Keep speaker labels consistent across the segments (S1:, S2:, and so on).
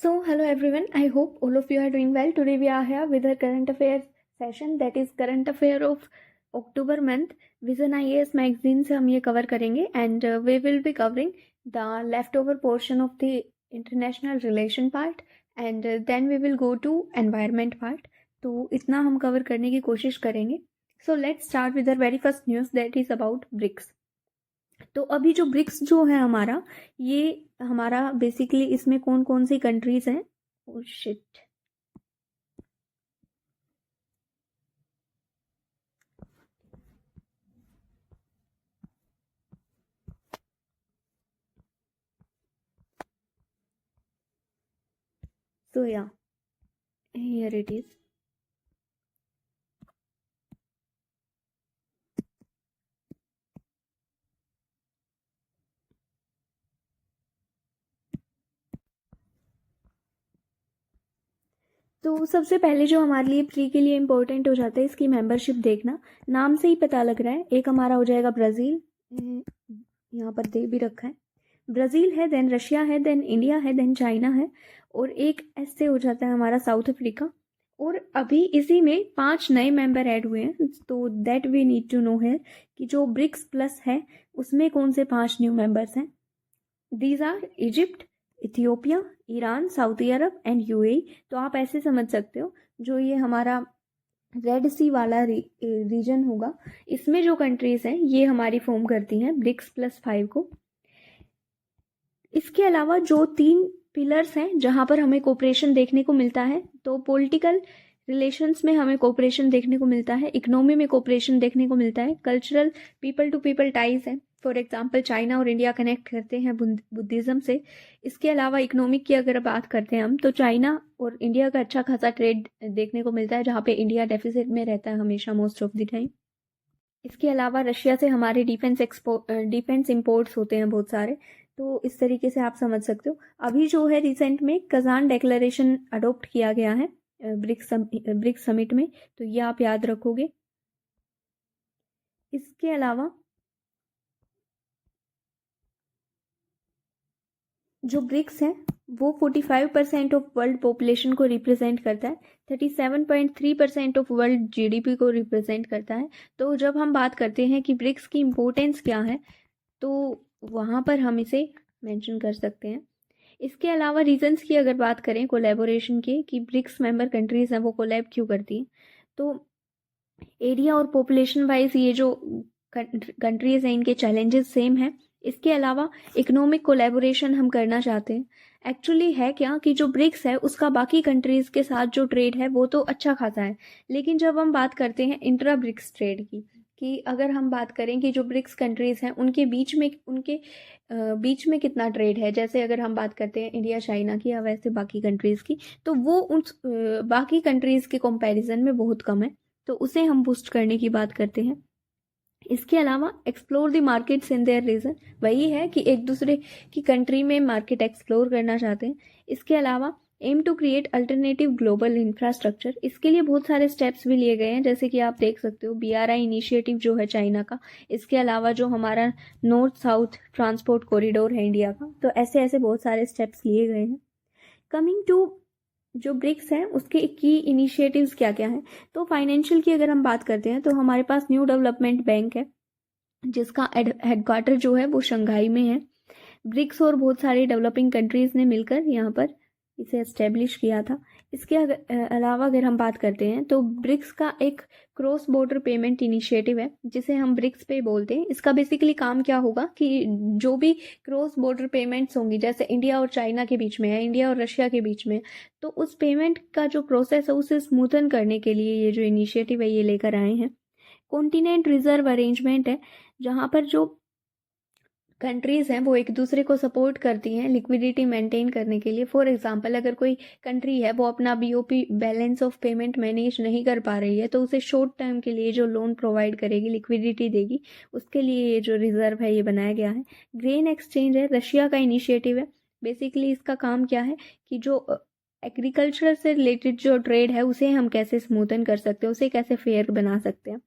S1: So, hello everyone. I hope all of you are doing well. Today we are here with a current affairs session, that is current affair of October month. Vision IAS magazine से हम ये cover करेंगे and we will be covering the leftover portion of the international relation part and then we will go to environment part. तो इतना हम cover करने की कोशिश करेंगे. So let's start with the very first news, that is about BRICS. तो अभी जो ब्रिक्स जो है हमारा, ये हमारा बेसिकली इसमें कौन कौन सी कंट्रीज हैं. Oh shit. So yeah, here it is. तो सबसे पहले जो हमारे लिए प्री के लिए इम्पोर्टेंट हो जाता है इसकी मेंबरशिप देखना. नाम से ही पता लग रहा है. एक हमारा हो जाएगा ब्राज़ील, यहाँ पर दे भी रखा है. ब्राज़ील है, देन रशिया है, देन इंडिया है, देन चाइना है, और एक ऐसे हो जाता है हमारा साउथ अफ्रीका. और अभी इसी में 5 नए मेंबर ऐड हुए हैं. तो that we need to know है कि जो ब्रिक्स प्लस है उसमें कौन से 5 न्यू मेंबर्स हैं. These are Egypt, Ethiopia, Iran, Saudi Arabia and UAE. तो आप ऐसे समझ सकते हो, जो ये हमारा रेड सी वाला रीजन होगा, इसमें जो कंट्रीज हैं ये हमारी फॉर्म करती हैं ब्रिक्स +5 को. इसके अलावा जो 3 पिलर्स हैं जहां पर हमें कोऑपरेशन देखने को मिलता है, तो पॉलिटिकल रिलेशंस में हमें कोऑपरेशन देखने को मिलता है, इकोनॉमी में कोऑपरेशन देखने को मिलता है, cultural people to people ties है. फॉर एग्जाम्पल चाइना और इंडिया कनेक्ट करते हैं बुद्धिज्म से. इसके अलावा इकोनॉमिक की अगर बात करते हैं हम, तो चाइना और इंडिया का अच्छा खासा ट्रेड देखने को मिलता है, जहाँ पे इंडिया डेफिसिट में रहता है हमेशा, मोस्ट ऑफ द टाइम. इसके अलावा रशिया से हमारे डिफेंस इंपोर्ट्स होते हैं बहुत सारे. तो इस तरीके से आप समझ सकते हो. अभी जो है रिसेंट में कजान डेक्लेरेशन अडोप्ट किया गया है ब्रिक्स समिट में, तो ये आप याद रखोगे. इसके अलावा जो ब्रिक्स है वो 45% ऑफ वर्ल्ड पॉपुलेशन को रिप्रेजेंट करता है, 37.3% ऑफ वर्ल्ड जीडीपी को रिप्रेजेंट करता है. तो जब हम बात करते हैं कि ब्रिक्स की इम्पोर्टेंस क्या है, तो वहाँ पर हम इसे मेंशन कर सकते हैं. इसके अलावा रीजंस की अगर बात करें कोलैबोरेशन के, कि ब्रिक्स मेंबर कंट्रीज हैं वो कोलैब क्यों करती हैं, तो एरिया और पॉपुलेशन वाइज ये जो कंट्रीज हैं इनके चैलेंजेस सेम हैं. इसके अलावा इकोनॉमिक कोलैबोरेशन हम करना चाहते हैं. एक्चुअली है क्या कि जो ब्रिक्स है उसका बाकी कंट्रीज के साथ जो ट्रेड है वो तो अच्छा खासा है, लेकिन जब हम बात करते हैं इंट्रा ब्रिक्स ट्रेड की, कि अगर हम बात करें कि जो ब्रिक्स कंट्रीज हैं उनके बीच में कितना ट्रेड है, जैसे अगर हम बात करते हैं इंडिया चाइना की या वैसे बाकी कंट्रीज की, तो वो उन बाकी कंट्रीज के कंपैरिजन में बहुत कम है. तो उसे हम बूस्ट करने की बात करते हैं. इसके अलावा explore the markets in their region, वही है कि एक दूसरे की कंट्री में मार्केट एक्सप्लोर करना चाहते हैं. इसके अलावा aim to create alternative global infrastructure, इसके लिए बहुत सारे स्टेप्स भी लिए गए हैं, जैसे कि आप देख सकते हो BRI इनिशिएटिव जो है चाइना का. इसके अलावा जो हमारा नॉर्थ साउथ ट्रांसपोर्ट कॉरिडोर है इंडिया का. तो ऐसे ऐसे बहुत सारे स्टेप्स लिए गए हैं. कमिंग टू जो ब्रिक्स हैं उसके की इनिशिएटिव्स क्या क्या हैं, तो फाइनेंशियल की अगर हम बात करते हैं तो हमारे पास न्यू डेवलपमेंट बैंक है, जिसका हेडक्वार्टर जो है वो शंघाई में है. ब्रिक्स और बहुत सारी डेवलपिंग कंट्रीज ने मिलकर यहाँ पर इसे एस्टेब्लिश किया था. इसके अलावा अगर हम बात करते हैं तो ब्रिक्स का एक क्रॉस बॉर्डर पेमेंट इनिशिएटिव है, जिसे हम ब्रिक्स पे बोलते हैं. इसका बेसिकली काम क्या होगा कि जो भी क्रॉस बॉर्डर पेमेंट्स होंगी, जैसे इंडिया और चाइना के बीच में है, इंडिया और रशिया के बीच में, तो उस पेमेंट का जो प्रोसेस है उसे स्मूथन करने के लिए ये जो इनिशिएटिव है ये लेकर आए हैं. कॉन्टिनेंट रिजर्व अरेंजमेंट है, जहाँ पर जो कंट्रीज हैं वो एक दूसरे को सपोर्ट करती हैं लिक्विडिटी मेंटेन करने के लिए. फॉर एग्जांपल अगर कोई कंट्री है वो अपना BOP balance of payment manage नहीं कर पा रही है, तो उसे शॉर्ट टर्म के लिए जो लोन प्रोवाइड करेगी, लिक्विडिटी देगी, उसके लिए ये जो रिजर्व है ये बनाया गया है. ग्रेन एक्सचेंज है, रशिया का इनिशिएटिव है. बेसिकली इसका काम क्या है कि जो एग्रीकल्चर से रिलेटेड जो ट्रेड है उसे हम कैसे स्मूथन कर सकते हैं, उसे कैसे फेयर बना सकते हैं.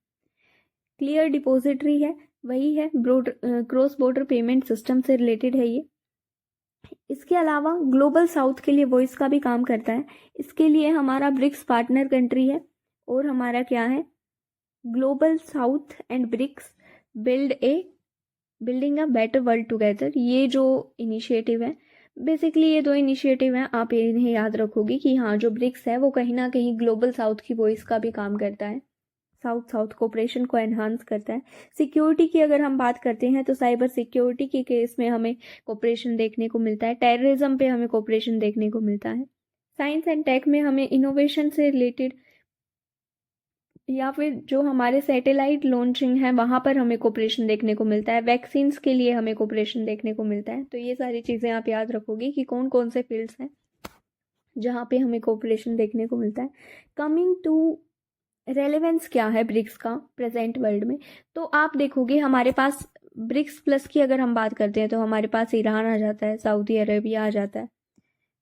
S1: क्लियर डिपॉजिटरी है, वही है क्रॉस बॉर्डर पेमेंट सिस्टम से रिलेटेड है ये. इसके अलावा ग्लोबल साउथ के लिए वॉइस का भी काम करता है। इसके लिए हमारा ब्रिक्स पार्टनर कंट्री है और हमारा क्या है, global south and BRICS building a better world together. ये जो इनिशिएटिव है, बेसिकली ये दो इनिशिएटिव हैं, आप इन्हें याद रखोगे कि हाँ, जो ब्रिक्स है वो कहीं ना कहीं ग्लोबल साउथ की वॉइस का भी काम करता है, साउथ साउथ कोऑपरेशन को एनहांस करता है। सिक्योरिटी की अगर हम बात करते हैं तो साइबर सिक्योरिटी के केस में हमें कोऑपरेशन देखने को मिलता है, टेररिज्म पे हमें कोऑपरेशन देखने को मिलता है, साइंस एंड टेक में हमें इनोवेशन से रिलेटेड या फिर जो हमारे सैटेलाइट लॉन्चिंग है वहाँ पर हमें कोऑपरेशन देखने को मिलता है, वैक्सीन्स के लिए हमें कोऑपरेशन देखने को मिलता है। तो ये सारी चीज़ें आप याद रखोगे कि कौन कौन से फील्ड्स हैं जहाँ पे हमें कोऑपरेशन देखने को मिलता है। कमिंग टू रेलेवेंस क्या है ब्रिक्स का प्रेजेंट वर्ल्ड में, तो आप देखोगे हमारे पास ब्रिक्स प्लस की अगर हम बात करते हैं तो हमारे पास ईरान आ जाता है, सऊदी अरेबिया आ जाता है।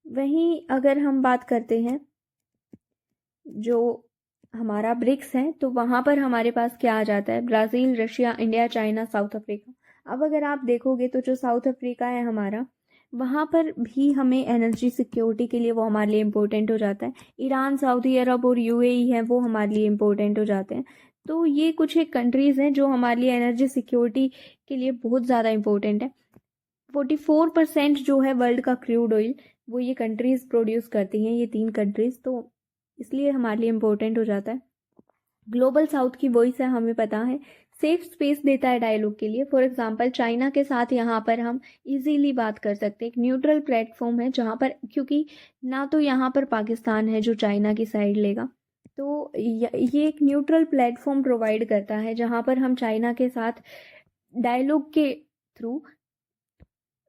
S1: वहीं अगर हम बात करते हैं जो हमारा ब्रिक्स है तो वहाँ पर हमारे पास क्या आ जाता है, Brazil, Russia, India, China, south Africa. अब अगर आप देखोगे तो जो साउथ अफ्रीका है हमारा, वहाँ पर भी हमें एनर्जी सिक्योरिटी के लिए वो हमारे लिए इम्पोर्टेंट हो जाता है। ईरान, सऊदी अरब और यूएई है वो हमारे लिए इम्पोर्टेंट हो जाते हैं। तो ये कुछ एक कंट्रीज़ हैं जो हमारे लिए एनर्जी सिक्योरिटी के लिए बहुत ज़्यादा इम्पोर्टेंट है। 44% जो है वर्ल्ड का क्रूड ऑयल वो ये कंट्रीज़ प्रोड्यूस करती हैं, ये 3 कंट्रीज़, तो इसलिए हमारे लिए इम्पोर्टेंट हो जाता है। ग्लोबल साउथ की वॉइस है, हमें पता है, सेफ स्पेस देता है डायलॉग के लिए। फॉर एग्जांपल चाइना के साथ यहाँ पर हम इजीली बात कर सकते हैं, एक न्यूट्रल प्लेटफॉर्म है जहाँ पर, क्योंकि ना तो यहाँ पर पाकिस्तान है जो चाइना की साइड लेगा, तो ये एक न्यूट्रल प्लेटफॉर्म प्रोवाइड करता है जहाँ पर हम चाइना के साथ डायलॉग के थ्रू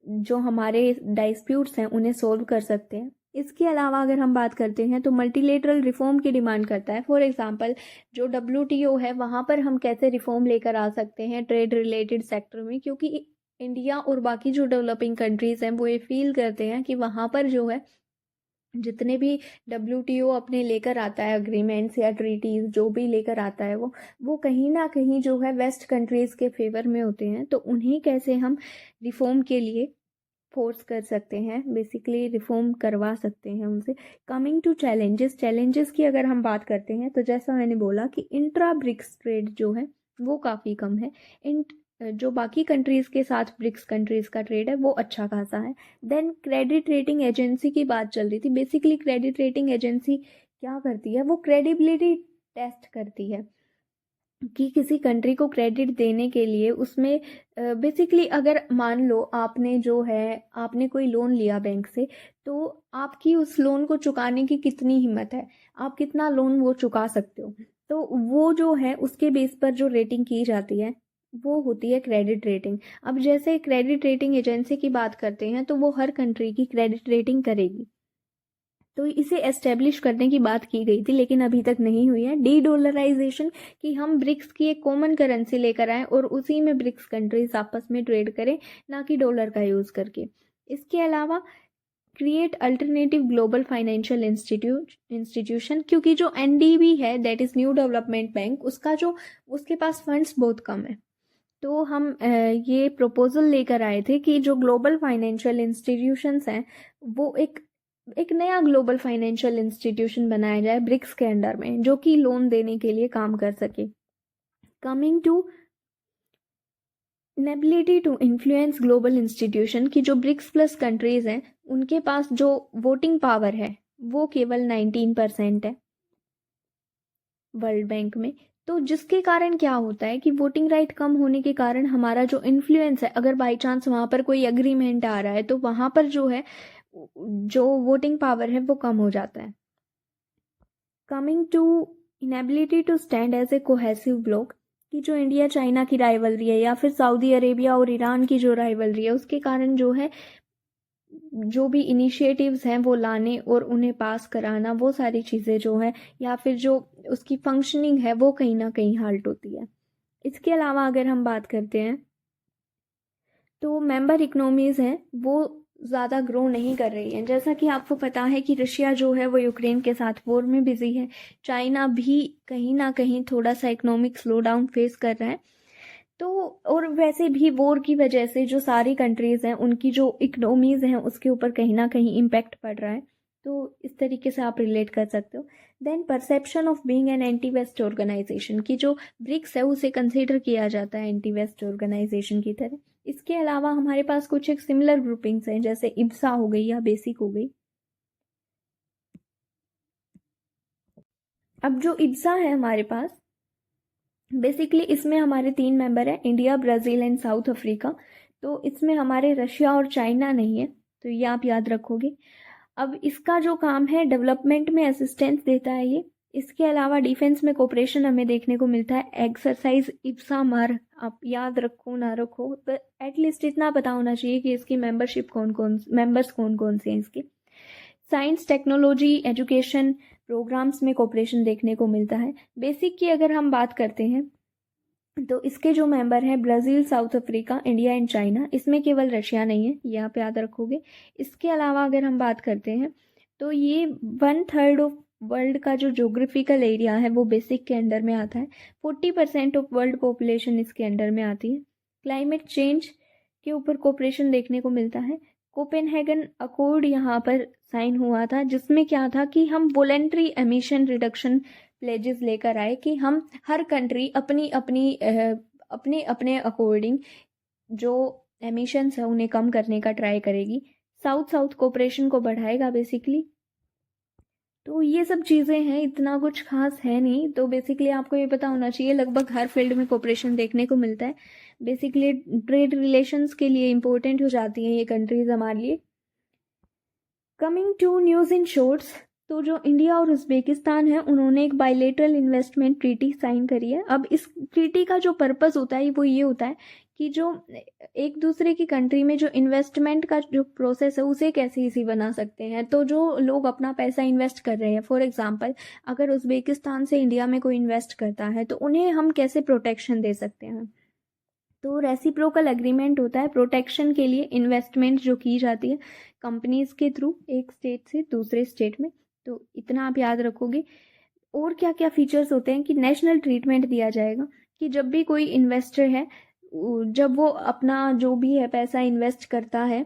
S1: जो हमारे डाइस्प्यूट्स हैं उन्हें सोल्व कर सकते हैं। इसके अलावा अगर हम बात करते हैं तो मल्टीलेटरल रिफॉर्म की डिमांड करता है। फॉर एग्जांपल जो WTO है वहाँ पर हम कैसे रिफॉर्म लेकर आ सकते हैं ट्रेड रिलेटेड सेक्टर में, क्योंकि इंडिया और बाकी जो डेवलपिंग कंट्रीज़ हैं वो ये फील करते हैं कि वहाँ पर जो है जितने भी WTO अपने लेकर आता है अग्रीमेंट्स या ट्रीटीज़ जो भी लेकर आता है वो कहीं ना कहीं जो है वेस्ट कंट्रीज़ के फेवर में होते हैं। तो उन्हें कैसे हम रिफॉर्म के लिए फोर्स कर सकते हैं, बेसिकली रिफॉर्म करवा सकते हैं उनसे। कमिंग टू चैलेंजेस की अगर हम बात करते हैं तो जैसा मैंने बोला कि इंट्रा ब्रिक्स ट्रेड जो है वो काफ़ी कम है। जो बाकी कंट्रीज़ के साथ ब्रिक्स कंट्रीज़ का ट्रेड है वो अच्छा खासा है। देन क्रेडिट रेटिंग एजेंसी की बात चल रही थी। बेसिकली क्रेडिट रेटिंग एजेंसी क्या करती है, वो क्रेडिबिलिटी टेस्ट करती है कि किसी कंट्री को क्रेडिट देने के लिए उसमें बेसिकली अगर मान लो आपने कोई लोन लिया बैंक से, तो आपकी उस लोन को चुकाने की कितनी हिम्मत है, आप कितना लोन वो चुका सकते हो, तो वो जो है उसके बेस पर जो रेटिंग की जाती है वो होती है क्रेडिट रेटिंग। अब जैसे क्रेडिट रेटिंग एजेंसी की बात करते हैं तो वो हर कंट्री की क्रेडिट रेटिंग करेगी, तो इसे एस्टेब्लिश करने की बात की गई थी लेकिन अभी तक नहीं हुई है। डी डॉलराइजेशन, कि हम ब्रिक्स की एक कॉमन करेंसी लेकर आएँ और उसी में ब्रिक्स कंट्रीज आपस में ट्रेड करें, ना कि डॉलर का यूज़ करके। इसके अलावा create alternative global financial institution, क्योंकि जो NDB है that is new development bank, उसके पास फंड्स बहुत कम है। तो हम ये प्रपोजल लेकर आए थे कि जो ग्लोबल फाइनेंशियल इंस्टीट्यूशंस हैं वो एक नया ग्लोबल फाइनेंशियल इंस्टीट्यूशन बनाया जाए ब्रिक्स के अंडर में, जो कि लोन देने के लिए काम कर सके। Coming to inability to influence global institution, की जो ब्रिक्स प्लस कंट्रीज हैं उनके पास जो वोटिंग पावर है वो केवल 19% है वर्ल्ड बैंक में। तो जिसके कारण क्या होता है कि वोटिंग राइट कम होने के कारण हमारा जो इन्फ्लुएंस है, अगर बाई चांस वहाँ पर कोई एग्रीमेंट आ रहा है तो वहाँ पर जो है जो वोटिंग पावर है वो कम हो जाता है। Coming to inability to stand as a cohesive bloc, कि जो इंडिया चाइना की राइवलरी है या फिर सऊदी अरेबिया और ईरान की जो राइवलरी है उसके कारण जो है जो भी इनिशिएटिव्स हैं वो लाने और उन्हें पास कराना, वो सारी चीज़ें जो है या फिर जो उसकी फंक्शनिंग है वो कहीं ना कहीं हाल्ट होती है। इसके अलावा अगर हम बात करते हैं तो मेंबर इकोनॉमीज़ हैं वो ज़्यादा ग्रो नहीं कर रही हैं। जैसा कि आपको पता है कि रशिया जो है वो यूक्रेन के साथ वॉर में बिजी है, चाइना भी कहीं ना कहीं थोड़ा सा इकोनॉमिक स्लो डाउन फेस कर रहा है। तो और वैसे भी वॉर की वजह से जो सारी कंट्रीज़ हैं उनकी जो इकोनॉमीज़ हैं उसके ऊपर कहीं ना कहीं इम्पैक्ट पड़ रहा है। तो इस तरीके से आप रिलेट कर सकते हो। Then perception of being an anti west organisation की जो ब्रिक्स है उसे कंसीडर किया जाता है एंटी वेस्ट ऑर्गेनाइजेशन की तरह। इसके अलावा हमारे पास कुछ एक सिमिलर ग्रुपिंग्स हैं जैसे इब्सा हो गई या बेसिक हो गई। अब जो इब्सा है हमारे पास बेसिकली इसमें हमारे 3 मेंबर हैं, India, Brazil and south Africa. तो इसमें हमारे रशिया और चाइना नहीं है, तो ये आप याद रखोगे। अब इसका जो काम है डेवलपमेंट में असिस्टेंस देता है ये। इसके अलावा डिफेंस में कोऑपरेशन हमें देखने को मिलता है। एक्सरसाइज इप्सा मार आप याद रखो ना रखो, पर एटलीस्ट इतना पता होना चाहिए कि इसकी मेंबरशिप मेंबर्स कौन कौन से हैं इसके। साइंस, टेक्नोलॉजी, एजुकेशन प्रोग्राम्स में कोऑपरेशन देखने को मिलता है। बेसिक की अगर हम बात करते हैं तो इसके जो मेंबर हैं Brazil, south Africa, India and China. इसमें केवल रशिया नहीं है, ये आप याद रखोगे। इसके अलावा अगर हम बात करते हैं तो ये 1/3 ऑफ वर्ल्ड का जो जोग्राफिकल एरिया है वो बेसिक के अंडर में आता है। 40% ऑफ वर्ल्ड पॉपुलेशन इसके अंडर में आती है। क्लाइमेट चेंज के ऊपर कोऑपरेशन देखने को मिलता है। कोपेनहेगन अकॉर्ड यहाँ पर साइन हुआ था जिसमें क्या था कि हम वॉलेंट्री एमिशन रिडक्शन प्लेजेस लेकर आए कि हम हर कंट्री अपनी अपनी अपने अपने अकॉर्डिंग जो एमिशंस है उन्हें कम करने का ट्राई करेगी। साउथ साउथ कोऑपरेशन को बढ़ाएगा बेसिकली। तो ये सब चीज़ें हैं, इतना कुछ खास है नहीं। तो बेसिकली आपको ये पता होना चाहिए लगभग हर फील्ड में कोऑपरेशन देखने को मिलता है। बेसिकली ट्रेड रिलेशंस के लिए इम्पोर्टेंट हो जाती हैं ये कंट्रीज हमारे लिए। Coming to news in shorts, तो जो इंडिया और उज़्बेकिस्तान है उन्होंने एक बायलेटरल इन्वेस्टमेंट ट्रीटी साइन करी है। अब इस ट्रीटी का जो पर्पस होता है वो ये होता है कि जो एक दूसरे की कंट्री में जो इन्वेस्टमेंट का जो प्रोसेस है उसे कैसे इजी बना सकते हैं। तो जो लोग अपना पैसा इन्वेस्ट कर रहे हैं, फॉर एग्जांपल अगर उज़्बेकिस्तान से इंडिया में कोई इन्वेस्ट करता है तो उन्हें हम कैसे प्रोटेक्शन दे सकते हैं। तो रेसिप्रोकल एग्रीमेंट होता है प्रोटेक्शन के लिए इन्वेस्टमेंट जो की जाती है कंपनीज के थ्रू एक स्टेट से दूसरे स्टेट में। तो इतना आप याद रखोगे। और क्या क्या फीचर्स होते हैं कि नेशनल ट्रीटमेंट दिया जाएगा कि जब भी कोई इन्वेस्टर है जब वो अपना जो भी है पैसा इन्वेस्ट करता है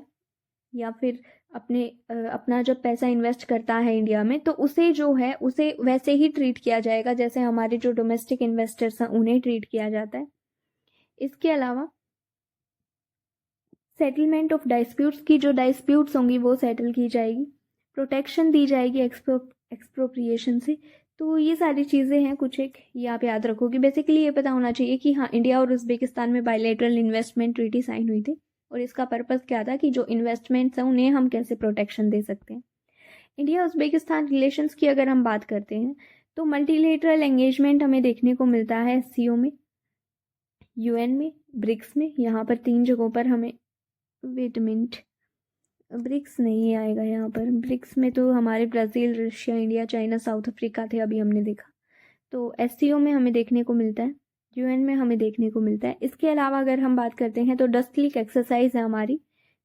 S1: या फिर अपना जब पैसा इन्वेस्ट करता है इंडिया में तो उसे जो है उसे वैसे ही ट्रीट किया जाएगा जैसे हमारे जो डोमेस्टिक इन्वेस्टर्स हैं उन्हें ट्रीट किया जाता है। इसके अलावा सेटलमेंट ऑफ डाइस्प्यूट्स की जो डाइस्प्यूट्स होंगी वो सेटल की जाएगी। प्रोटेक्शन दी जाएगी एक्सप्रोप्रिएशन से। तो ये सारी चीज़ें हैं कुछ एक, ये आप याद रखोगे। बेसिकली ये पता होना चाहिए कि हाँ इंडिया और उज़्बेकिस्तान में बायलेटरल इन्वेस्टमेंट ट्रीटी साइन हुई थी और इसका पर्पस क्या था कि जो इन्वेस्टमेंट्स हैं उन्हें हम कैसे प्रोटेक्शन दे सकते हैं। इंडिया उज़्बेकिस्तान रिलेशंस की अगर हम बात करते हैं तो मल्टीलेटरल एंगेजमेंट हमें देखने को मिलता है SCO में, UN में, ब्रिक्स में। यहाँ पर 3 जगहों पर हमें वेट मिनट ब्रिक्स नहीं आएगा यहाँ पर। ब्रिक्स में तो हमारे Brazil, Russia, India, China, south Africa थे, अभी हमने देखा। तो SCO में हमें देखने को मिलता है, UN में हमें देखने को मिलता है। इसके अलावा अगर हम बात करते हैं तो डस्ट लीक एक्सरसाइज है हमारी।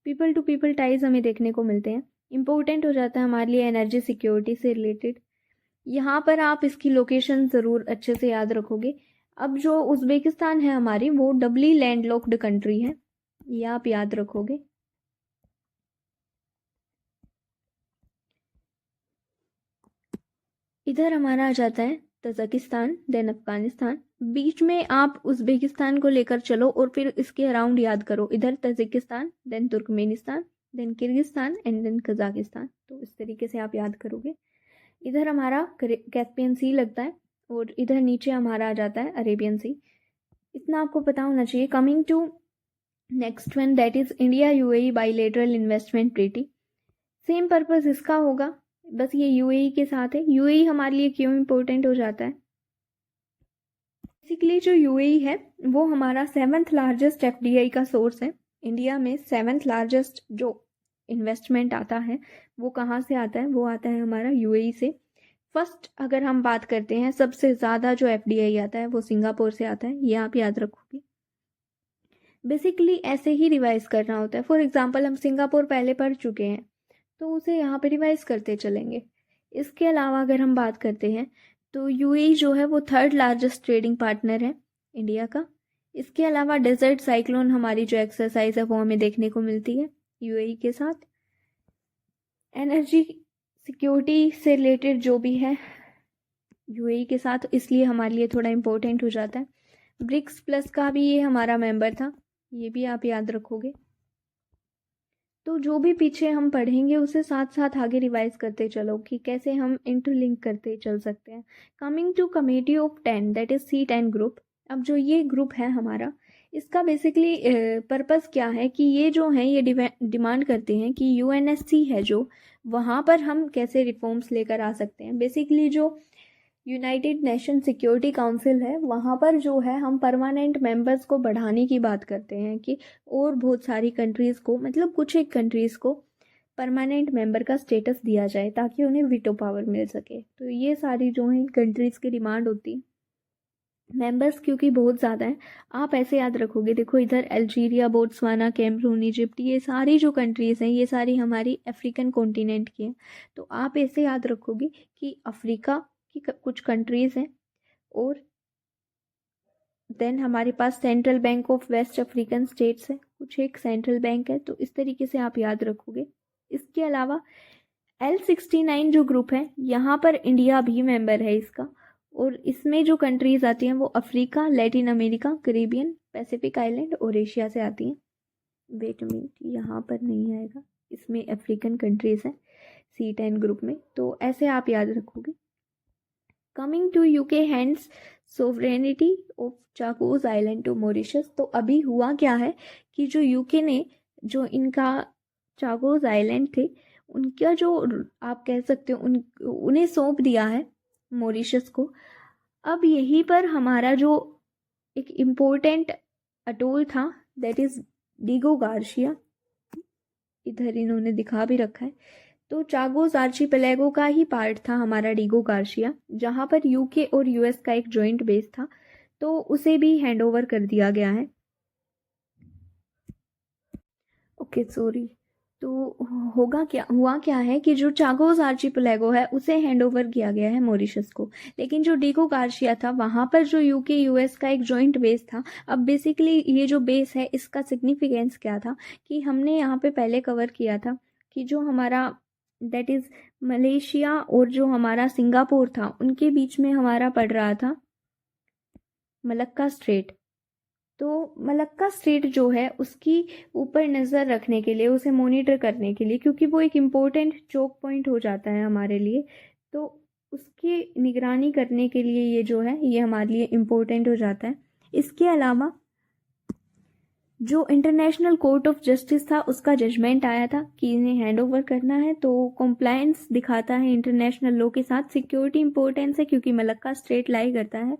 S1: पीपल टू पीपल टाइज हमें देखने को मिलते हैं। इंपॉर्टेंट हो जाता है हमारे लिए एनर्जी सिक्योरिटी से रिलेटेड। यहाँ पर आप इसकी लोकेशन ज़रूर अच्छे से याद रखोगे। अब जो उज़्बेकिस्तान है हमारी वो डबली लैंडलॉक्ड कंट्री है, ये आप याद रखोगे। इधर हमारा आ जाता है तजाकिस्तान, देन अफगानिस्तान। बीच में आप उज़्बेकिस्तान को लेकर चलो और फिर इसके अराउंड याद करो। इधर Tajikistan, then Turkmenistan, then Kyrgyzstan and then Kazakhstan. तो इस तरीके से आप याद करोगे। इधर हमारा कैस्पियन सी लगता है और इधर नीचे हमारा आ जाता है अरेबियन सी। इतना आपको पता होना चाहिए। Coming to next one, that is India UAE bilateral investment treaty. Same purpose इसका होगा, बस ये UAE के साथ है। UAE हमारे लिए क्यों इम्पोर्टेंट हो जाता है? बेसिकली जो UAE है वो हमारा 7th लार्जेस्ट FDI का सोर्स है। इंडिया में 7th लार्जेस्ट जो इन्वेस्टमेंट आता है वो कहाँ से आता है? वो आता है हमारा UAE से। फर्स्ट अगर हम बात करते हैं सबसे ज़्यादा जो FDI आता है वो सिंगापुर से आता है, ये आप याद रखोगे। बेसिकली ऐसे ही रिवाइज करना होता है। फॉर एग्जांपल हम सिंगापुर पहले पढ़ चुके हैं तो उसे यहाँ पे रिवाइज करते चलेंगे। इसके अलावा अगर हम बात करते हैं तो UAE जो है वो 3rd लार्जेस्ट ट्रेडिंग पार्टनर है इंडिया का। इसके अलावा डेजर्ट साइक्लोन हमारी जो एक्सरसाइज है वो हमें देखने को मिलती है यूएई के साथ। एनर्जी सिक्योरिटी से रिलेटेड जो भी है यूएई के साथ, इसलिए हमारे लिए थोड़ा इम्पोर्टेंट हो जाता है। ब्रिक्स प्लस का भी ये हमारा मेंबर था, ये भी आप याद रखोगे। तो जो भी पीछे हम पढ़ेंगे उसे साथ साथ आगे रिवाइज करते चलो कि कैसे हम इंटरलिंक करते चल सकते हैं। Coming to committee of 10 that is C10 group. अब जो ये ग्रुप है हमारा, इसका बेसिकली पर्पस क्या है कि ये जो है ये डिमांड करते हैं कि यूएनएससी है जो, वहाँ पर हम कैसे रिफॉर्म्स लेकर आ सकते हैं। बेसिकली जो यूनाइटेड नेशन सिक्योरिटी काउंसिल है वहाँ पर जो है हम परमानेंट मेंबर्स को बढ़ाने की बात करते हैं कि और बहुत सारी कंट्रीज़ को, मतलब कुछ एक कंट्रीज़ को परमानेंट मेंबर का स्टेटस दिया जाए ताकि उन्हें वीटो पावर मिल सके। तो ये सारी जो है कंट्रीज़ की डिमांड होती है। मेंबर्स क्योंकि बहुत ज़्यादा हैं, आप ऐसे याद रखोगे, देखो इधर अल्जीरिया, बोट्सवाना, कैमरून, इजिप्ट, ये सारी जो कंट्रीज़ हैं ये सारी हमारी अफ्रीकन कॉन्टिनेंट की हैं। तो आप ऐसे याद रखोगे कि अफ्रीका की कुछ कंट्रीज़ हैं और देन हमारे पास central bank of West African States है, कुछ एक सेंट्रल बैंक है। तो इस तरीके से आप याद रखोगे। इसके अलावा L69 जो ग्रुप है यहाँ पर इंडिया भी मेंबर है इसका, और इसमें जो कंट्रीज आती हैं वो Africa, Latin America, Caribbean, Pacific island और एशिया से आती हैं। वेट मिनट, यहाँ पर नहीं आएगा, इसमें अफ्रीकन कंट्रीज हैं C10 ग्रुप में। तो ऐसे आप याद रखोगे। Coming to UK hands sovereignty of Chagos island to Mauritius. तो अभी हुआ क्या है कि जो यूके ने जो इनका चाकोस आइलैंड थे उनका जो आप कह सकते हो उन्हें सौंप दिया है मॉरिशस को। अब यहीं पर हमारा जो एक इम्पोर्टेंट अटोल था दैट इज डिगो गार्शिया, इधर इन्होंने दिखा भी रखा है। तो चागोस आर्चिपेलागो का ही पार्ट था हमारा डिगो गार्शिया, जहाँ पर यूके और यूएस का एक जॉइंट बेस था। तो उसे भी हैंड ओवर कर दिया गया है। ओके सॉरी, तो हुआ क्या है कि जो चागोस आर्चिपेलागो है उसे हैंड ओवर किया गया है मॉरिशस को, लेकिन जो डिगो गार्शिया था वहाँ पर जो यूके यूएस का एक जॉइंट बेस था। अब बेसिकली ये जो बेस है इसका सिग्निफिकेंस क्या था कि हमने यहाँ पे पहले कवर किया था कि जो हमारा दैट इज़ मलेशिया और जो हमारा सिंगापुर था उनके बीच में हमारा पड़ रहा था मलक्का स्ट्रेट। तो मलक्का स्ट्रेट जो है उसकी ऊपर नज़र रखने के लिए, उसे मॉनिटर करने के लिए, क्योंकि वो एक इम्पोर्टेंट चोक पॉइंट हो जाता है हमारे लिए, तो उसकी निगरानी करने के लिए ये जो है ये हमारे लिए इम्पोर्टेंट हो जाता है। इसके अलावा जो इंटरनेशनल कोर्ट ऑफ जस्टिस था उसका जजमेंट आया था कि इन्हें हैंड ओवर करना है। तो कॉम्प्लायंस दिखाता है इंटरनेशनल लॉ के साथ। सिक्योरिटी इंपॉर्टेंस है क्योंकि मलक्का स्ट्रेट लाई करता है।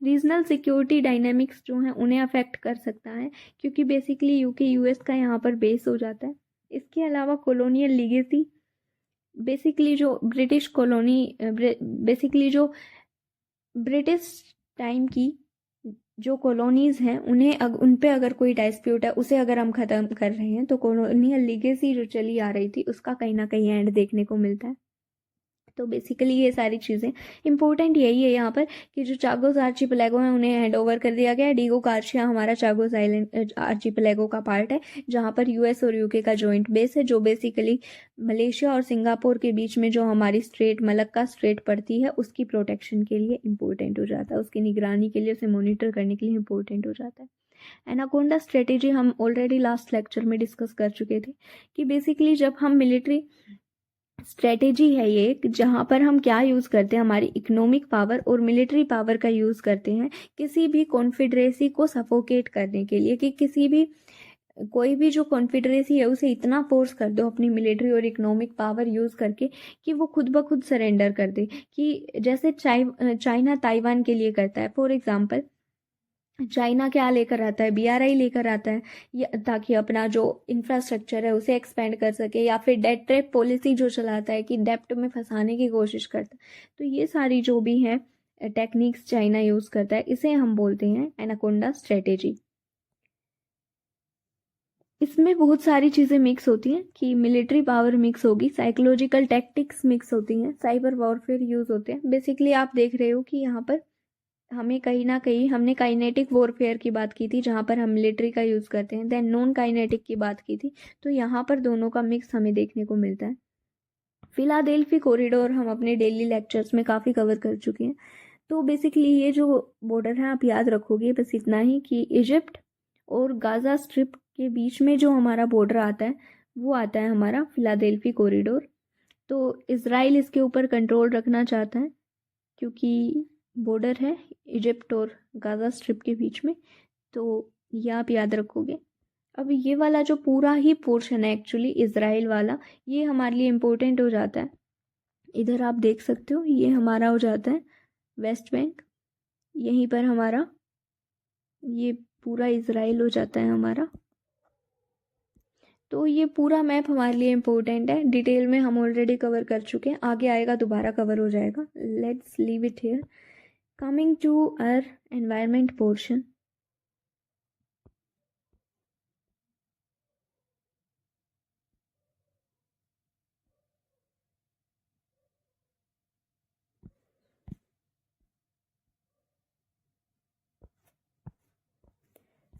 S1: रीजनल सिक्योरिटी डायनामिक्स जो हैं उन्हें अफेक्ट कर सकता है क्योंकि बेसिकली यूके यूएस का यहाँ पर बेस हो जाता है। इसके अलावा कॉलोनियल लीगेसी, बेसिकली जो ब्रिटिश कॉलोनी, बेसिकली जो ब्रिटिश टाइम की जो कॉलोनीज़ हैं उन्हें उन पे अगर कोई डाइस्प्यूट है उसे अगर हम ख़त्म कर रहे हैं तो कॉलोनियल लीगेसी जो चली आ रही थी उसका कहीं ना कहीं एंड देखने को मिलता है। तो बेसिकली ये सारी चीज़ें इंपॉर्टेंट यही है यहाँ पर कि जो चागोस आर्चिपेलागो है उन्हें हैंड ओवर कर दिया गया है। डिगो गार्शिया हमारा चागोस आइलैंड आर्चिपेलागो का पार्ट है जहाँ पर यूएस और यूके का जॉइंट बेस है, जो बेसिकली मलेशिया और सिंगापुर के बीच में जो हमारी स्ट्रेट मलक्का स्ट्रेट पड़ती है उसकी प्रोटेक्शन के लिए इम्पोर्टेंट हो जाता है, उसकी निगरानी के लिए, उसे मॉनिटर करने के लिए इम्पोर्टेंट हो जाता है। एनाकोंडा स्ट्रेटेजी हम ऑलरेडी लास्ट लेक्चर में डिस्कस कर चुके थे कि बेसिकली जब हम मिलिट्री स्ट्रेटेजी है ये, जहाँ पर हम क्या यूज़ करते हैं, हमारी इकोनॉमिक पावर और मिलिट्री पावर का यूज़ करते हैं किसी भी कॉन्फेडरेसी को सफोकेट करने के लिए, कि किसी भी कोई भी जो कॉन्फेडरेसी है उसे इतना फोर्स कर दो अपनी मिलिट्री और इकोनॉमिक पावर यूज़ करके कि वो खुद ब खुद सरेंडर कर दे, कि जैसे चाइना ताइवान के लिए करता है। फॉर एग्जांपल चाइना क्या लेकर आता है, BRI लेकर आता है ताकि अपना जो इंफ्रास्ट्रक्चर है उसे एक्सपेंड कर सके, या फिर डेट ट्रैप पॉलिसी जो चलाता है कि डेप्ट में फंसाने की कोशिश करता है। तो ये सारी जो भी है टेक्निक्स चाइना यूज़ करता है, इसे हम बोलते हैं एनाकोंडा स्ट्रेटेजी। इसमें बहुत सारी चीज़ें मिक्स होती हैं कि मिलिट्री पावर मिक्स होगी, साइकोलॉजिकल टैक्टिक्स मिक्स होती हैं, साइबर वॉरफेयर यूज़ होते हैं। बेसिकली आप देख रहे हो कि यहाँ पर हमें कहीं ना कहीं हमने काइनेटिक वॉरफेयर की बात की थी जहाँ पर हम मिलिट्री का यूज़ करते हैं, देन नॉन काइनेटिक की बात की थी, तो यहाँ पर दोनों का मिक्स हमें देखने को मिलता है। फिलाडेल्फी कॉरिडोर हम अपने डेली लेक्चर्स में काफ़ी कवर कर चुके हैं। तो बेसिकली ये जो बॉर्डर है आप याद रखोगे बस इतना ही कि इजिप्ट और गाज़ा स्ट्रिप के बीच में जो हमारा बॉर्डर आता है वो आता है हमारा फिलाडेल्फी कॉरिडोर। तो इसराइल इसके ऊपर कंट्रोल रखना चाहता है क्योंकि बॉर्डर है इजिप्ट और गाज़ा स्ट्रिप के बीच में, तो ये आप याद रखोगे। अब ये वाला जो पूरा ही पोर्शन है एक्चुअली इसराइल वाला, ये हमारे लिए इम्पोर्टेंट हो जाता है। इधर आप देख सकते हो ये हमारा हो जाता है वेस्ट बैंक, यहीं पर हमारा ये पूरा इसराइल हो जाता है हमारा। तो ये पूरा मैप हमारे लिए इम्पोर्टेंट है, डिटेल में हम ऑलरेडी कवर कर चुके हैं, आगे आएगा दोबारा कवर हो जाएगा। Let's leave it here. Coming to our environment portion.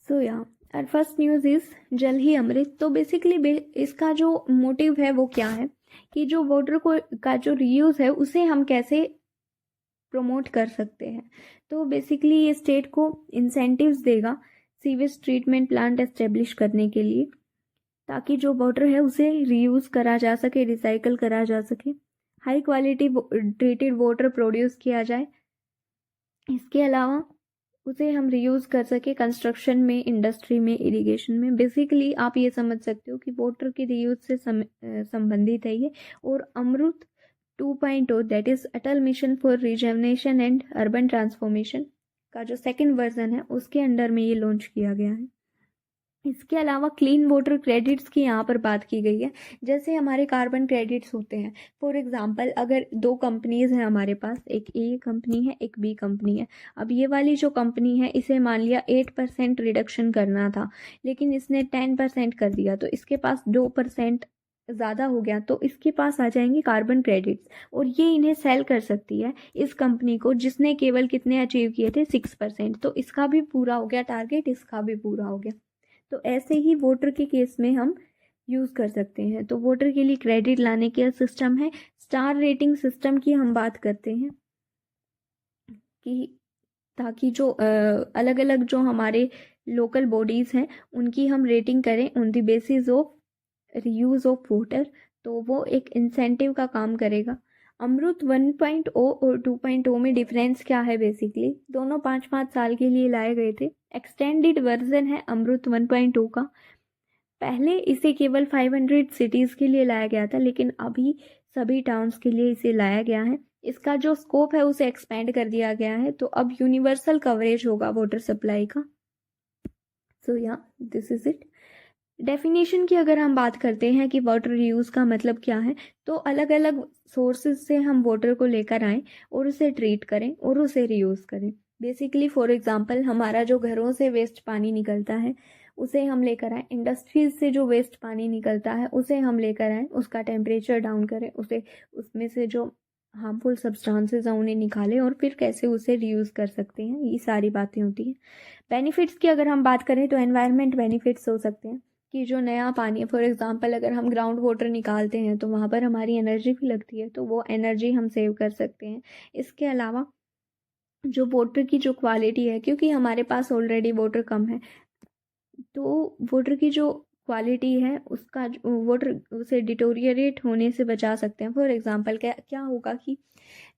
S1: So या और फर्स्ट न्यूज़ इज़ जल ही अमृत। तो बेसिकली इसका जो मोटिव है वो क्या है कि जो वाटर को का जो रीयूज़ है उसे हम कैसे प्रमोट कर सकते हैं। तो बेसिकली ये स्टेट को इंसेंटिव्स देगा सीवेज ट्रीटमेंट प्लांट एस्टेब्लिश करने के लिए, ताकि जो वाटर है उसे रीयूज़ करा जा सके, रिसाइकल करा जा सके, high quality treated water produce किया जाए। इसके अलावा उसे हम रीयूज़ कर सके कंस्ट्रक्शन में, इंडस्ट्री में, इरिगेशन में। बेसिकली आप ये समझ सकते हो कि वाटर के रीयूज़ से संबंधित है ये। और Amrut 2.0 that is Atal Mission for Rejuvenation and Urban Transformation का जो सेकंड वर्जन है उसके अंडर में ये लॉन्च किया गया है। इसके अलावा क्लीन वाटर क्रेडिट्स की यहाँ पर बात की गई है। जैसे हमारे कार्बन क्रेडिट्स होते हैं, फॉर एग्जांपल अगर दो कंपनीज़ हैं हमारे पास, एक ए कंपनी है एक बी कंपनी है। अब ये वाली जो कंपनी है इसे मान लिया 8% रिडक्शन करना था, लेकिन इसने 10% कर दिया, तो इसके पास 2% ज़्यादा हो गया, तो इसके पास आ जाएंगे कार्बन क्रेडिट्स और ये इन्हें सेल कर सकती है इस कंपनी को जिसने केवल कितने अचीव किए थे 6%। तो इसका भी पूरा हो गया टारगेट, इसका भी पूरा हो गया। तो ऐसे ही वोटर के केस में हम यूज़ कर सकते हैं। तो वोटर के लिए क्रेडिट लाने का सिस्टम है। स्टार रेटिंग सिस्टम की हम बात करते हैं कि ताकि जो अलग अलग जो हमारे लोकल बॉडीज़ हैं उनकी हम रेटिंग करें on the basis of reuse of water, तो वो एक इंसेंटिव का काम करेगा। अमृत 1.0 और 2.0 में डिफरेंस क्या है? बेसिकली दोनों 5-5 साल के लिए लाए गए थे। एक्सटेंडेड वर्जन है अमृत 1.0 का। पहले इसे केवल 500 सिटीज़ के लिए लाया गया था, लेकिन अभी सभी टाउन्स के लिए इसे लाया गया है। इसका जो स्कोप है उसे एक्सपेंड कर दिया गया है, तो अब यूनिवर्सल कवरेज होगा वाटर सप्लाई का। सो या दिस इज़ इट। डेफिनेशन की अगर हम बात करते हैं कि वाटर रीयूज़ का मतलब क्या है, तो अलग अलग सोर्सेज से हम वाटर को लेकर आएँ और उसे ट्रीट करें और उसे रीयूज़ करें। बेसिकली फॉर एग्जांपल हमारा जो घरों से वेस्ट पानी निकलता है उसे हम लेकर आएँ, इंडस्ट्रीज से जो वेस्ट पानी निकलता है उसे हम लेकर आएँ, उसका टेम्परेचर डाउन करें, उसे उसमें से जो हार्मफुल सब्सटेंसेस हैं उन्हें निकालें और फिर कैसे उसे रीयूज़ कर सकते हैं, ये सारी बातें होती हैं। बेनिफिट्स की अगर हम बात करें तो एनवायरनमेंट बेनिफिट्स हो सकते हैं कि जो नया पानी है, फॉर एग्जांपल अगर हम ग्राउंड वाटर निकालते हैं तो वहाँ पर हमारी एनर्जी भी लगती है, तो वो एनर्जी हम सेव कर सकते हैं। इसके अलावा जो वाटर की जो क्वालिटी है, क्योंकि हमारे पास ऑलरेडी वाटर कम है, तो वाटर की जो क्वालिटी है उसका वाटर उसे डिटोरियरेट होने से बचा सकते हैं। फॉर एग्जांपल क्या क्या होगा कि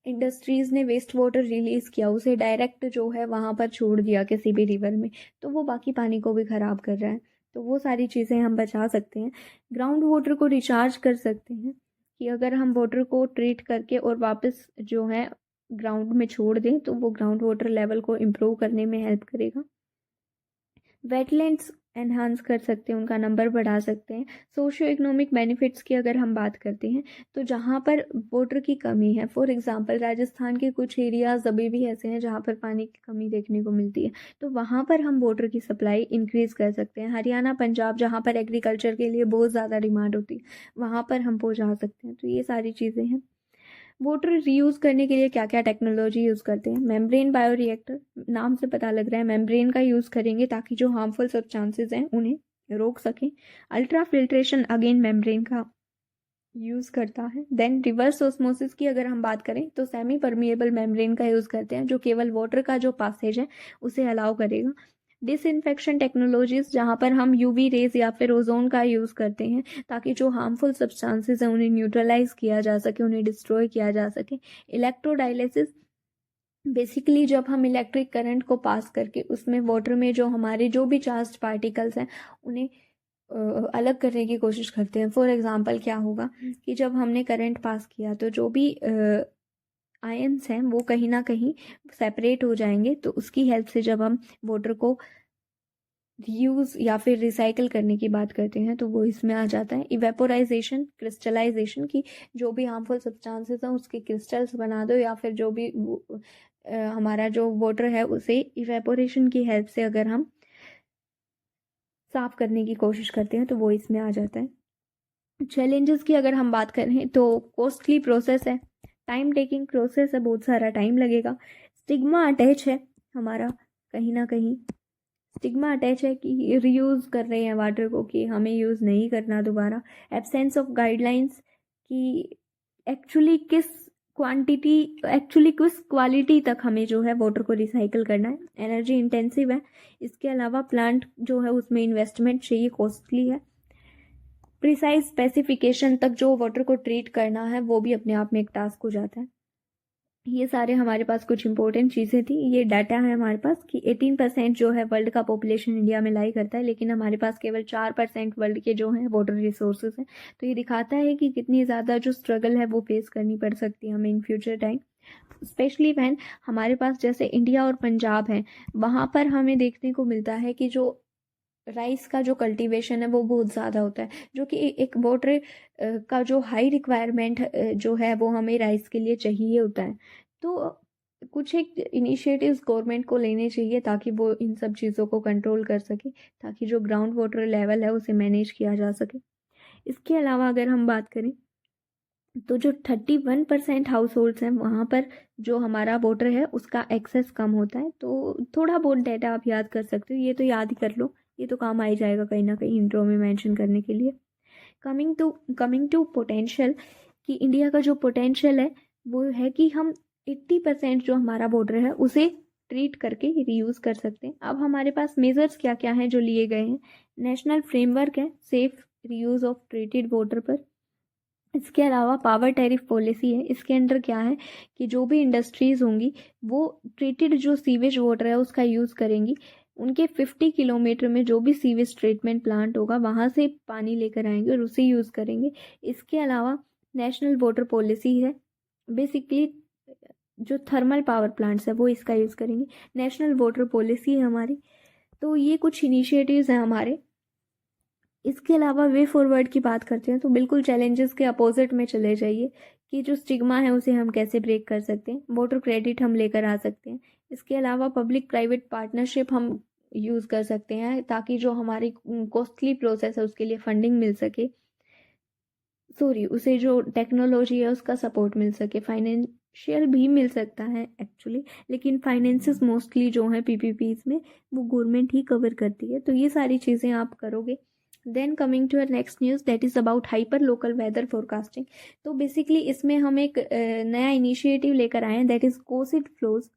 S1: इंडस्ट्रीज़ ने वेस्ट वाटर रिलीज़ किया, उसे डायरेक्ट जो है वहाँ पर छोड़ दिया किसी भी रिवर में, तो वो बाकी पानी को भी ख़राब कर रहा है, तो वो सारी चीज़ें हम बचा सकते हैं। ग्राउंड वाटर को रिचार्ज कर सकते हैं कि अगर हम वाटर को ट्रीट करके और वापस जो है ग्राउंड में छोड़ दें तो वो ग्राउंड वाटर लेवल को इम्प्रूव करने में हेल्प करेगा। वेटलैंड्स एनहांस कर सकते हैं, उनका नंबर बढ़ा सकते हैं। सोशियो इकोनॉमिक बेनिफिट्स की अगर हम बात करते हैं तो जहाँ पर वाटर की कमी है, फॉर एग्जांपल राजस्थान के कुछ एरियाज़ अभी भी ऐसे हैं जहाँ पर पानी की कमी देखने को मिलती है, तो वहाँ पर हम वाटर की सप्लाई इंक्रीज़ कर सकते हैं। हरियाणा, पंजाब जहाँ पर एग्रीकल्चर के लिए बहुत ज़्यादा डिमांड होती है, वहाँ पर हम पहुँचा सकते हैं। तो ये सारी चीज़ें हैं। वाटर रीयूज़ करने के लिए क्या क्या टेक्नोलॉजी यूज़ करते हैं? मेम्ब्रेन बायोरिएक्टर, नाम से पता लग रहा है मेम्ब्रेन का यूज़ करेंगे ताकि जो हार्मफुल सब्सटेंसेस हैं उन्हें रोक सकें। अल्ट्रा फिल्ट्रेशन अगेन मेम्ब्रेन का यूज़ करता है। देन रिवर्स ऑस्मोसिस की अगर हम बात करें तो सेमी परमिएबल मेम्ब्रेन का यूज़ करते हैं जो केवल वाटर का जो पासेज है उसे अलाउ करेगा। डिसइंफेक्शन टेक्नोलॉजीज जहाँ पर हम यूवी रेज या फिर ओजोन का यूज़ करते हैं ताकि जो हार्मफुल सब्सटेंसेस हैं उन्हें न्यूट्रलाइज किया जा सके, उन्हें डिस्ट्रॉय किया जा सके। इलेक्ट्रोडायलिसिस, बेसिकली जब हम इलेक्ट्रिक करंट को पास करके उसमें वाटर में जो हमारे जो भी चार्ज पार्टिकल्स हैं उन्हें अलग करने की कोशिश करते हैं। फॉर एग्जांपल क्या होगा कि जब हमने करंट पास किया तो जो भी आयंस हैं वो कहीं ना कहीं सेपरेट हो जाएंगे, तो उसकी हेल्प से जब हम वाटर को रीयूज़ या फिर रिसाइकल करने की बात करते हैं तो वो इसमें आ जाता है। इवेपोराइजेशन, क्रिस्टलाइजेशन की जो भी हार्मफुल सब्सटेंसेस हैं उसके क्रिस्टल्स बना दो या फिर जो भी हमारा जो वाटर है उसे इवेपोरेशन की हेल्प से अगर हम साफ करने की कोशिश करते हैं तो वो इसमें आ जाता है। चैलेंजेस की अगर हम बात करें तो कॉस्टली प्रोसेस है, टाइम टेकिंग प्रोसेस है, बहुत सारा टाइम लगेगा। स्टिग्मा अटैच है हमारा, कहीं ना कहीं स्टिग्मा अटैच है कि रीयूज़ कर रहे हैं वाटर को कि हमें यूज़ नहीं करना दोबारा। एब्सेंस ऑफ गाइडलाइंस कि एक्चुअली किस क्वालिटी तक हमें जो है वाटर को रिसाइकल करना है। एनर्जी इंटेंसिव है, इसके अलावा प्लांट जो है उसमें इन्वेस्टमेंट चाहिए, कॉस्टली है। प्रिसाइज स्पेसिफिकेशन तक जो वाटर को ट्रीट करना है वो भी अपने आप में एक टास्क हो जाता है। ये सारे हमारे पास कुछ इंपॉर्टेंट चीज़ें थी। ये डाटा है हमारे पास कि 18% जो है वर्ल्ड का पॉपुलेशन इंडिया में लाई करता है, लेकिन हमारे पास केवल 4% वर्ल्ड के जो हैं वाटर रिसोर्सेज हैं। तो ये दिखाता है कि कितनी ज़्यादा जो स्ट्रगल है वो फेस करनी पड़ सकती है हमें in future time, specially van हमारे पास जैसे इंडिया और पंजाब है, वहाँ पर हमें देखने को मिलता है कि जो राइस का जो कल्टीवेशन है वो बहुत ज़्यादा होता है, जो कि एक वाटर का जो हाई रिक्वायरमेंट जो है वो हमें राइस के लिए चाहिए होता है। तो कुछ एक इनिशिएटिव्स गवर्नमेंट को लेने चाहिए ताकि वो इन सब चीज़ों को कंट्रोल कर सके, ताकि जो ग्राउंड वाटर लेवल है उसे मैनेज किया जा सके। इसके अलावा अगर हम बात करें तो जो 31% हाउस होल्ड्स हैं वहाँ पर जो हमारा वाटर है उसका एक्सेस कम होता है। तो थोड़ा बहुत डाटा आप याद कर सकते हो, ये तो याद ही कर लो, ये तो काम आ ही जाएगा कहीं ना कहीं इंट्रो में मेंशन करने के लिए। कमिंग टू पोटेंशियल, कि इंडिया का जो पोटेंशियल है वो है कि हम 80% जो हमारा वाटर है उसे ट्रीट करके रीयूज़ कर सकते हैं। अब हमारे पास मेजर्स क्या क्या हैं जो लिए गए हैं। नेशनल फ्रेमवर्क है safe reuse of treated water पर। इसके अलावा पावर टैरिफ पॉलिसी है, इसके अंडर क्या है कि जो भी इंडस्ट्रीज़ होंगी वो ट्रीटेड जो सीवेज वाटर है उसका यूज़ करेंगी। उनके 50 किलोमीटर में जो भी सीवेज ट्रीटमेंट प्लांट होगा वहाँ से पानी लेकर आएंगे और उसे यूज़ करेंगे। इसके अलावा नेशनल वाटर पॉलिसी है, बेसिकली जो थर्मल पावर प्लांट्स है वो इसका यूज़ करेंगे। नेशनल वाटर पॉलिसी है हमारी। तो ये कुछ इनिशिएटिव्स हैं हमारे। इसके अलावा वे फॉरवर्ड की बात करते हैं तो बिल्कुल चैलेंजेस के अपोजिट में चले जाइए कि जो स्टिग्मा है उसे हम कैसे ब्रेक कर सकते हैं। वाटर क्रेडिट हम लेकर आ सकते हैं। इसके अलावा पब्लिक प्राइवेट पार्टनरशिप हम यूज़ कर सकते हैं ताकि जो हमारी कॉस्टली प्रोसेस है उसके लिए फंडिंग मिल सके, उसे जो टेक्नोलॉजी है उसका सपोर्ट मिल सके। फाइनेंशियल भी मिल सकता है एक्चुअली, लेकिन फाइनेंसेस मोस्टली जो है पीपीपीज में वो गवर्नमेंट ही कवर करती है। तो ये सारी चीज़ें आप करोगे। Then coming to uh next news that is about hyper local weather forecasting. तो बेसिकली इसमें हम एक नया इनिशिएटिव लेकर आए हैं that is cosid flows.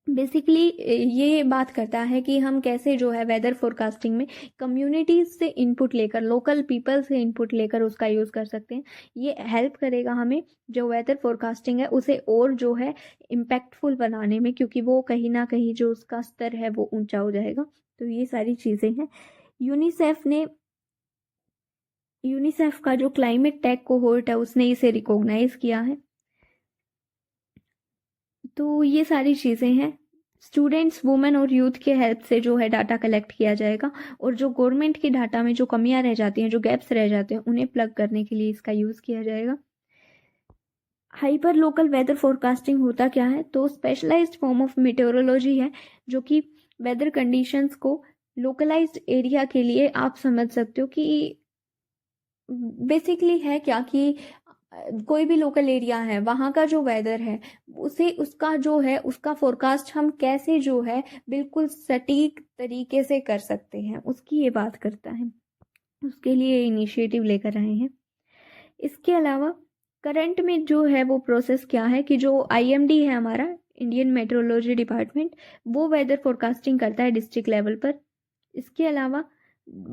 S1: Basically ये बात करता है कि हम कैसे जो है वेदर फोरकास्टिंग में कम्युनिटीज से इनपुट लेकर, लोकल पीपल से इनपुट लेकर उसका यूज़ कर सकते हैं। ये हेल्प करेगा हमें जो वेदर फोरकास्टिंग है उसे और जो है इम्पैक्टफुल बनाने में, क्योंकि वो कहीं ना कहीं जो उसका स्तर है वो ऊंचा हो जाएगा। तो ये सारी चीज़ें हैं। यूनिसेफ का जो क्लाइमेट टेक कोहोर्ट है उसने इसे रिकॉग्नाइज किया है। तो ये सारी चीज़ें हैं। स्टूडेंट्स, वुमेन और यूथ के हेल्प से जो है डाटा कलेक्ट किया जाएगा और जो गवर्नमेंट के डाटा में जो कमियां रह जाती हैं, जो गैप्स रह जाते हैं, उन्हें प्लग करने के लिए इसका यूज़ किया जाएगा। हाइपर लोकल वेदर फोरकास्टिंग होता क्या है? तो स्पेशलाइज्ड फॉर्म ऑफ मेटेरोलॉजी है जो कि वेदर कंडीशंस को लोकलाइज्ड एरिया के लिए आप समझ सकते हो कि बेसिकली है क्या कि कोई भी लोकल एरिया है वहाँ का जो वेदर है उसे उसका जो है उसका फोरकास्ट हम कैसे जो है बिल्कुल सटीक तरीके से कर सकते हैं, उसकी ये बात करता है। उसके लिए इनिशिएटिव लेकर आए हैं। इसके अलावा करंट में जो है वो प्रोसेस क्या है कि जो आईएमडी है हमारा, इंडियन मेट्रोलॉजी डिपार्टमेंट, वो वेदर फोरकास्टिंग करता है डिस्ट्रिक्ट लेवल पर। इसके अलावा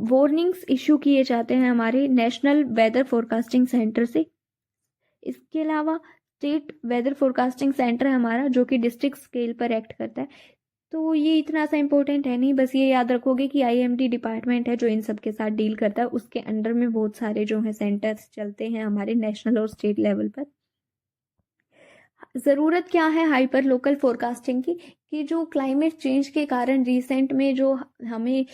S1: वार्निंग्स इशू किए जाते हैं हमारे नेशनल वेदर फोरकास्टिंग सेंटर से। इसके अलावा स्टेट वेदर फोरकास्टिंग सेंटर है हमारा, जो कि डिस्ट्रिक्ट स्केल पर एक्ट करता है। तो ये इतना सा इम्पोर्टेंट है नहीं, बस ये याद रखोगे कि आईएमडी डिपार्टमेंट है जो इन सब के साथ डील करता है, उसके अंडर में बहुत सारे जो है सेंटर्स चलते हैं हमारे नेशनल और स्टेट लेवल पर। ज़रूरत क्या है हाइपर लोकल फोरकास्टिंग की, कि जो क्लाइमेट चेंज के कारण रिसेंट में जो हमें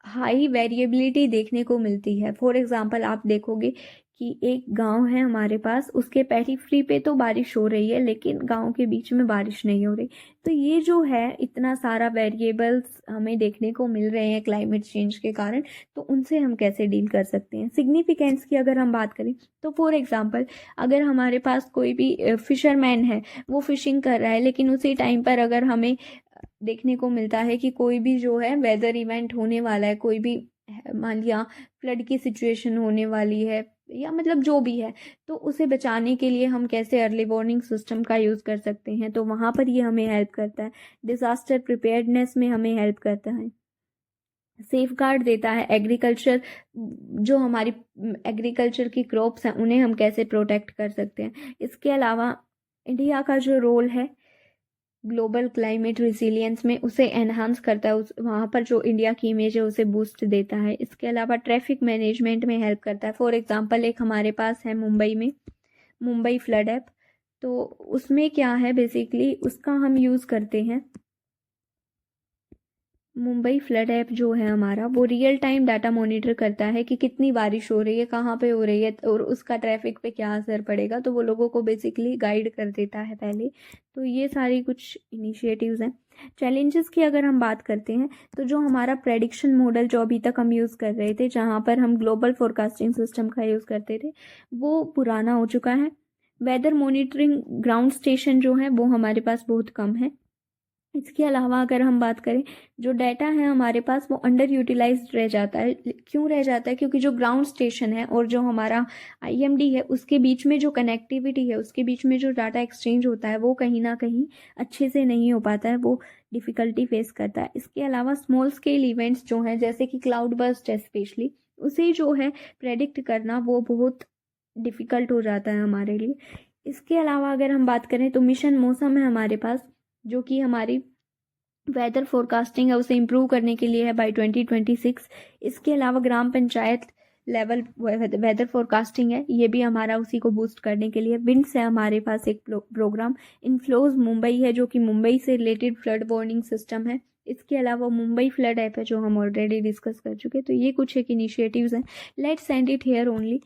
S1: हाई वेरिएबिलिटी देखने को मिलती है। फॉर एग्जांपल आप देखोगे कि एक गांव है हमारे पास, उसके पेरीफ्री पे तो बारिश हो रही है लेकिन गांव के बीच में बारिश नहीं हो रही। तो ये जो है इतना सारा वेरिएबल्स हमें देखने को मिल रहे हैं क्लाइमेट चेंज के कारण, तो उनसे हम कैसे डील कर सकते हैं। सिग्निफिकेंस की अगर हम बात करें तो फॉर एग्जांपल अगर हमारे पास कोई भी फिशरमैन है, वो फिशिंग कर रहा है, लेकिन उसी टाइम पर अगर हमें देखने को मिलता है कि कोई भी जो है वेदर इवेंट होने वाला है, कोई भी मान लिया फ्लड की सिचुएशन होने वाली है या मतलब जो भी है, तो उसे बचाने के लिए हम कैसे अर्ली वार्निंग सिस्टम का यूज़ कर सकते हैं, तो वहाँ पर ये हमें हेल्प करता है। डिजास्टर प्रिपेयर्डनेस में हमें हेल्प करता है। सेफ गार्ड देता है एग्रीकल्चर, जो हमारी एग्रीकल्चर की क्रॉप्स हैं उन्हें हम कैसे प्रोटेक्ट कर सकते हैं। इसके अलावा इंडिया का जो रोल है ग्लोबल क्लाइमेट रिसिलियंस में, उसे एनहांस करता है, उस वहाँ पर जो इंडिया की इमेज है उसे बूस्ट देता है। इसके अलावा ट्रैफिक मैनेजमेंट में हेल्प करता है। फॉर एग्जांपल एक हमारे पास है मुंबई में मुंबई फ्लड ऐप, तो उसमें क्या है बेसिकली उसका हम यूज़ करते हैं। मुंबई फ्लड ऐप जो है हमारा, वो रियल टाइम डाटा मॉनिटर करता है कि कितनी बारिश हो रही है, कहाँ पे हो रही है और उसका ट्रैफिक पे क्या असर पड़ेगा, तो वो लोगों को बेसिकली गाइड कर देता है पहले। तो ये सारी कुछ इनिशिएटिव्स हैं। चैलेंजेस की अगर हम बात करते हैं तो जो हमारा प्रेडिक्शन मॉडल जो अभी तक हम यूज़ कर रहे थे, जहाँ पर हम ग्लोबल फोरकास्टिंग सिस्टम का यूज़ करते थे, वो पुराना हो चुका है। वेदर मॉनिटरिंग ग्राउंड स्टेशन जो है वो हमारे पास बहुत कम है। इसके अलावा अगर हम बात करें, जो डाटा है हमारे पास वो अंडर यूटिलाइज्ड रह जाता है। क्यों रह जाता है? क्योंकि जो ग्राउंड स्टेशन है और जो हमारा आईएमडी है उसके बीच में जो कनेक्टिविटी है, उसके बीच में जो डाटा एक्सचेंज होता है, वो कहीं ना कहीं अच्छे से नहीं हो पाता है, वो डिफ़िकल्टी फेस करता है। इसके अलावा स्मॉल स्केल इवेंट्स जो हैं, जैसे कि क्लाउड बर्स्ट है स्पेशली, उसे जो है प्रेडिक्ट करना वो बहुत डिफ़िकल्ट हो जाता है हमारे लिए। इसके अलावा अगर हम बात करें तो मिशन मौसम है हमारे पास, जो कि हमारी वेदर फोरकास्टिंग है उसे इम्प्रूव करने के लिए है बाय 2026। इसके अलावा ग्राम पंचायत लेवल वेदर फोरकास्टिंग है, ये भी हमारा उसी को बूस्ट करने के लिए। विंड्स है हमारे पास एक प्रोग्राम। इनफ्लोज मुंबई है, जो कि मुंबई से रिलेटेड फ्लड वार्निंग सिस्टम है। इसके अलावा मुंबई फ्लड ऐप है जो हम ऑलरेडी डिस्कस कर चुके। तो ये कुछ एक इनिशिएटिव्स हैं। Let's send it here only,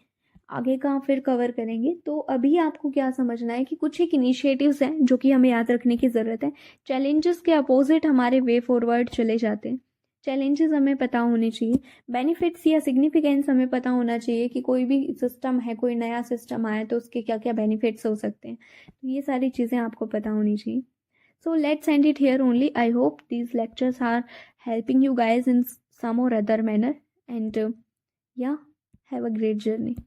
S1: आगे का फिर कवर करेंगे। तो अभी आपको क्या समझना है कि कुछ एक इनिशिएटिव्स हैं जो कि हमें याद रखने की ज़रूरत है। चैलेंजेस के अपोजिट हमारे वे फॉरवर्ड चले जाते हैं। चैलेंजेस हमें पता होने चाहिए, बेनिफिट्स या सिग्निफिकेंस हमें पता होना चाहिए कि कोई भी सिस्टम है, कोई नया सिस्टम आया तो उसके क्या क्या बेनिफिट्स हो सकते हैं। तो ये सारी चीज़ें आपको पता होनी चाहिए। So let's end it here only. I hope these lectures are helping you guys in some or other manner, and yeah, have a great journey.